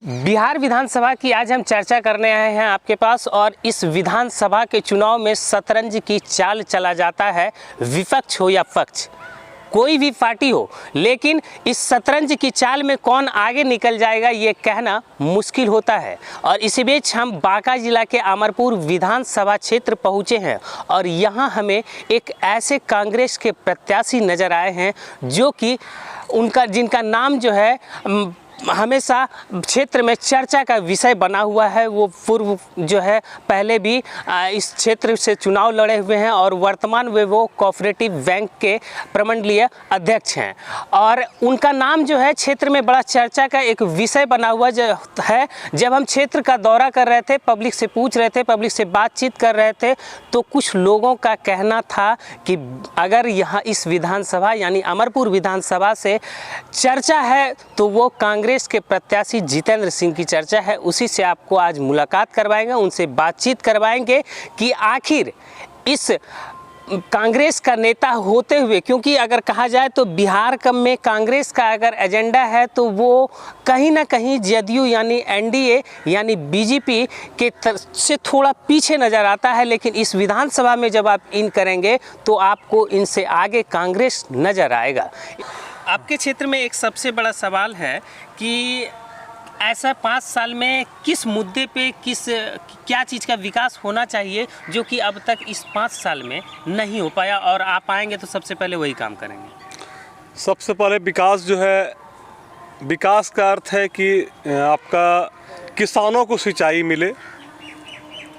बिहार विधानसभा की आज हम चर्चा करने आए हैं आपके पास। और इस विधानसभा के चुनाव में शतरंज की चाल चला जाता है, विपक्ष हो या पक्ष, कोई भी पार्टी हो, लेकिन इस शतरंज की चाल में कौन आगे निकल जाएगा ये कहना मुश्किल होता है। और इसी बीच हम बांका जिला के अमरपुर विधानसभा क्षेत्र पहुँचे हैं और यहाँ हमें एक ऐसे कांग्रेस के प्रत्याशी नज़र आए हैं जो कि जिनका नाम जो है हमेशा क्षेत्र में चर्चा का विषय बना हुआ है। वो पूर्व जो है पहले भी इस क्षेत्र से चुनाव लड़े हुए हैं और वर्तमान में वो कोऑपरेटिव बैंक के प्रमंडलीय अध्यक्ष हैं। और उनका नाम जो है क्षेत्र में बड़ा चर्चा का एक विषय बना हुआ है। जब हम क्षेत्र का दौरा कर रहे थे, पब्लिक से पूछ रहे थे, पब्लिक से बातचीत कर रहे थे, तो कुछ लोगों का कहना था कि अगर यहाँ इस विधानसभा यानी अमरपुर विधानसभा से चर्चा है तो वो कांग्रेस के प्रत्याशी जितेंद्र सिंह की चर्चा है। उसी से आपको आज मुलाकात करवाएंगे, उनसे बातचीत करवाएंगे कि आखिर इस कांग्रेस का नेता होते हुए, क्योंकि अगर कहा जाए तो बिहार में कांग्रेस का अगर एजेंडा है तो वो कहीं ना कहीं जदयू यानी एनडीए यानी बीजेपी के से थोड़ा पीछे नज़र आता है। लेकिन इस विधानसभा में जब आप इन करेंगे तो आपको इनसे आगे कांग्रेस नज़र आएगा। आपके क्षेत्र में एक सबसे बड़ा सवाल है कि ऐसा 5 साल में किस मुद्दे पे क्या चीज़ का विकास होना चाहिए जो कि अब तक इस 5 साल में नहीं हो पाया, और आप आएंगे तो सबसे पहले वही काम करेंगे। सबसे पहले विकास जो है, विकास का अर्थ है कि आपका किसानों को सिंचाई मिले।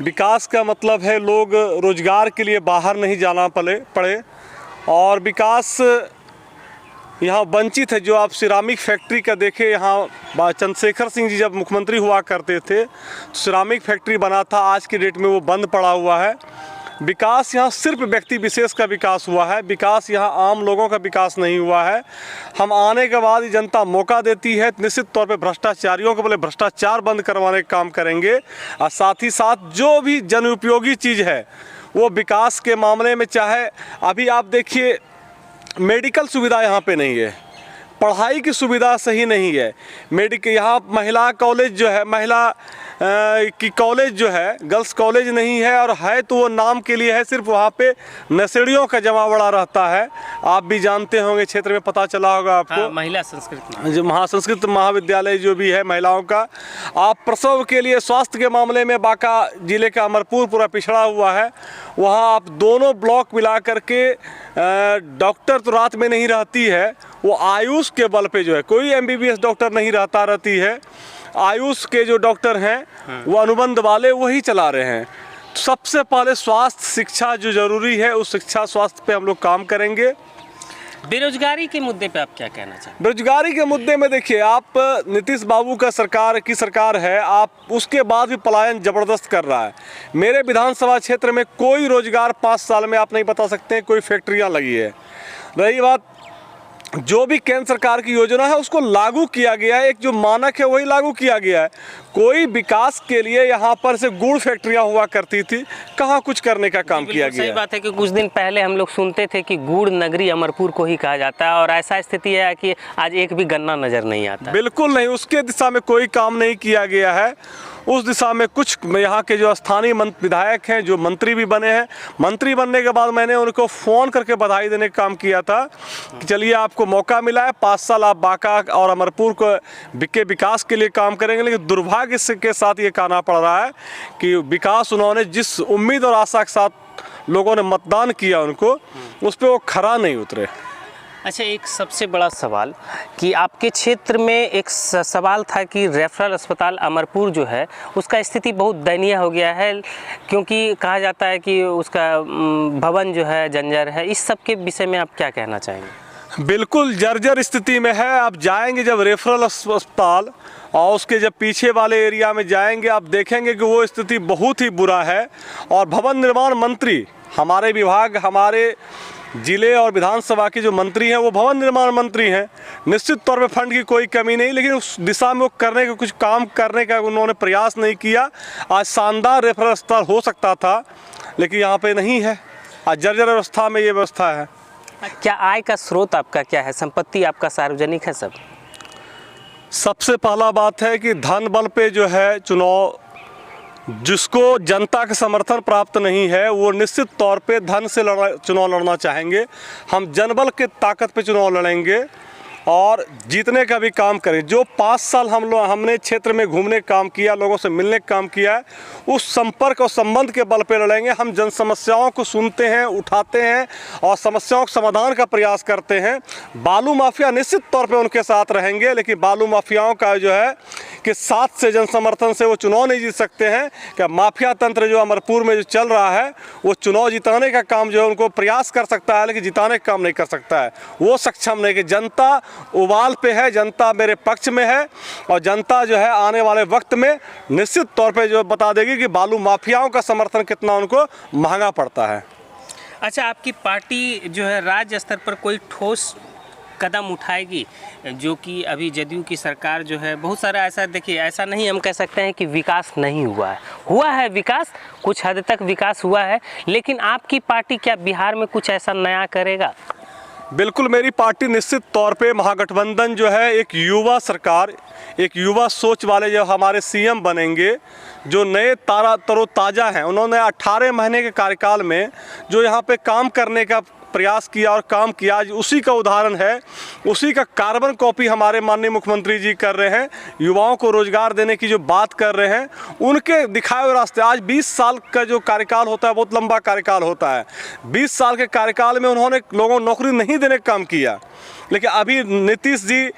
विकास का मतलब है लोग रोजगार के लिए बाहर नहीं जाना पड़े। और विकास यहाँ वंचित है। जो आप सिरामिक फैक्ट्री का देखें, यहाँ चंद्रशेखर सिंह जी जब मुख्यमंत्री हुआ करते थे तो सिरामिक फैक्ट्री बना था, आज की डेट में वो बंद पड़ा हुआ है। विकास यहाँ सिर्फ व्यक्ति विशेष का विकास हुआ है, विकास यहाँ आम लोगों का विकास नहीं हुआ है। हम आने के बाद जनता मौका देती है, निश्चित तौर पे भ्रष्टाचारियों को बोले भ्रष्टाचार बंद करवाने का काम करेंगे। और साथ ही साथ जो भी जन उपयोगी चीज़ है वो विकास के मामले में, चाहे अभी आप देखिए मेडिकल सुविधा यहाँ पे नहीं है, पढ़ाई की सुविधा सही नहीं है। यहाँ महिला कॉलेज जो है, महिला की कॉलेज जो है, गर्ल्स कॉलेज नहीं है, और है तो वो नाम के लिए है। सिर्फ वहाँ पे नशेड़ियों का जमावड़ा रहता है। आप भी जानते होंगे, क्षेत्र में पता चला होगा आपको। हाँ, महिला संस्कृत जो संस्कृत महाविद्यालय जो भी है महिलाओं का। आप प्रसव के लिए स्वास्थ्य के मामले में बांका जिले का अमरपुर पूरा पिछड़ा हुआ है। वहाँ आप दोनों ब्लॉक मिला करके डॉक्टर तो रात में नहीं रहती है, वो आयुष के बल पे जो है, कोई एमबीबीएस डॉक्टर नहीं रहती है। आयुष के जो डॉक्टर हैं वो अनुबंध वाले वही चला रहे हैं। सबसे पहले स्वास्थ्य शिक्षा जो ज़रूरी है, उस शिक्षा स्वास्थ्य पे हम लोग काम करेंगे। बेरोजगारी के मुद्दे पे आप क्या कहना चाहेंगे? बेरोजगारी के मुद्दे में देखिए, आप नीतीश बाबू का सरकार है, आप उसके बाद भी पलायन ज़बरदस्त कर रहा है। मेरे विधानसभा क्षेत्र में कोई रोजगार 5 साल में आप नहीं बता सकते हैं कोई फैक्ट्रियाँ लगी है। रही बात, जो भी केंद्र सरकार की योजना है उसको लागू किया गया है, एक जो मानक है वही लागू किया गया है। कोई विकास के लिए यहाँ पर से गुड़ फैक्ट्रियाँ हुआ करती थी, कहाँ कुछ करने का काम किया गया। सही बात है कि कुछ दिन पहले हम लोग सुनते थे कि गुड़ नगरी अमरपुर को ही कहा जाता है, और ऐसा स्थिति है कि आज एक भी गन्ना नज़र नहीं आता। बिल्कुल नहीं, उसके दिशा में कोई काम नहीं किया गया है। उस दिशा में कुछ यहाँ के जो स्थानीय विधायक हैं, जो मंत्री भी बने हैं, मंत्री बनने के बाद मैंने उनको फ़ोन करके बधाई देने का काम किया था कि चलिए आपको मौका मिला है, 5 साल आप बांका और अमरपुर के विकास के लिए काम करेंगे। लेकिन दुर्भाग्य के साथ ये कहना पड़ रहा है कि विकास उन्होंने जिस उम्मीद और आशा के साथ लोगों ने मतदान किया उनको, उस पर वो खरा नहीं उतरे। अच्छा, एक सबसे बड़ा सवाल कि आपके क्षेत्र में एक सवाल था कि रेफरल अस्पताल अमरपुर जो है उसका स्थिति बहुत दयनीय हो गया है, क्योंकि कहा जाता है कि उसका भवन जो है जंजर है। इस सब के विषय में आप क्या कहना चाहेंगे? बिल्कुल जर्जर स्थिति में है। आप जाएंगे जब रेफरल अस्पताल और उसके जब पीछे वाले एरिया में जाएंगे, आप देखेंगे कि वो स्थिति बहुत ही बुरा है। और भवन निर्माण मंत्री, हमारे विभाग, हमारे जिले और विधानसभा के जो मंत्री हैं वो भवन निर्माण मंत्री हैं। निश्चित तौर पे फंड की कोई कमी नहीं, लेकिन उस दिशा में वो करने का, कुछ काम करने का उन्होंने प्रयास नहीं किया। आज शानदार रेफरल अस्पताल हो सकता था, लेकिन यहाँ पे नहीं है। आज जर्जर अवस्था में ये व्यवस्था है। क्या आय का स्रोत आपका क्या है? संपत्ति आपका सार्वजनिक है सब? सबसे पहला बात है कि धन बल पे जो है चुनाव, जिसको जनता का समर्थन प्राप्त नहीं है वो निश्चित तौर पे धन से चुनाव लड़ना चाहेंगे। हम जनबल के ताकत पे चुनाव लड़ेंगे और जीतने का भी काम करें। जो 5 साल हमने क्षेत्र में घूमने का काम किया, लोगों से मिलने का काम किया है, उस संपर्क और संबंध के बल पे लड़ेंगे। हम जन समस्याओं को सुनते हैं, उठाते हैं और समस्याओं के समाधान का प्रयास करते हैं। बालू माफिया निश्चित तौर पे उनके साथ रहेंगे, लेकिन बालू माफियाओं का जो है कि साथ से जन समर्थन से वो चुनाव नहीं जीत सकते हैं। क्या माफिया तंत्र जो अमरपुर में जो चल रहा है वो चुनाव जिताने का काम जो है उनको प्रयास कर सकता है, लेकिन जिताने का काम नहीं कर सकता है। वो सक्षम नहीं कि जनता उबाल पे है, जनता मेरे पक्ष में है और जनता जो है आने वाले वक्त में निश्चित तौर पे जो बता देगी कि बालू माफियाओं का समर्थन कितना उनको महंगा पड़ता है। अच्छा, आपकी पार्टी जो है राज्य स्तर पर कोई ठोस कदम उठाएगी? जो कि अभी जदयू की सरकार जो है बहुत सारा ऐसा, देखिए ऐसा नहीं हम कह सकते हैं कि विकास नहीं हुआ है विकास, कुछ हद तक विकास हुआ है, लेकिन आपकी पार्टी क्या बिहार में कुछ ऐसा नया करेगा? बिल्कुल, मेरी पार्टी निश्चित तौर पे महागठबंधन जो है एक युवा सरकार, एक युवा सोच वाले जो हमारे सीएम बनेंगे, जो नए तरोताज़ा हैं, उन्होंने 18 महीने के कार्यकाल में जो यहाँ पे काम करने का प्रयास किया और काम किया, आज उसी का उदाहरण है, उसी का कार्बन कॉपी हमारे माननीय मुख्यमंत्री जी कर रहे हैं। युवाओं को रोजगार देने की जो बात कर रहे हैं, उनके दिखाए हुए रास्ते। आज 20 साल का जो कार्यकाल होता है बहुत लंबा कार्यकाल होता है। 20 साल के कार्यकाल में उन्होंने लोगों को नौकरी नहीं देने का काम किया, लेकिन अभी नीतीश जी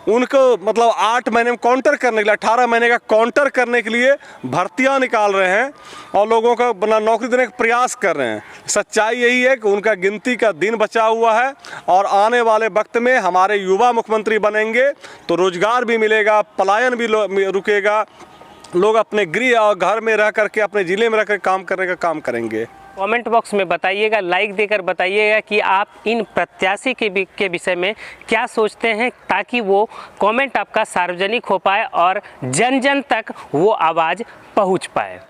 उनको मतलब 8 महीने में काउंटर करने के लिए, 18 महीने का काउंटर करने के लिए भर्तियां निकाल रहे हैं और लोगों का बना नौकरी देने का प्रयास कर रहे हैं। सच्चाई यही है कि उनका गिनती का दिन बचा हुआ है और आने वाले वक्त में हमारे युवा मुख्यमंत्री बनेंगे तो रोजगार भी मिलेगा, पलायन भी रुकेगा, लोग अपने गृह और घर में रह करके, अपने ज़िले में रह कर काम करने का काम करेंगे। कमेंट बॉक्स में बताइएगा, लाइक देकर बताइएगा कि आप इन प्रत्याशी के विषय में क्या सोचते हैं, ताकि वो कमेंट आपका सार्वजनिक हो पाए और जन जन तक वो आवाज़ पहुंच पाए।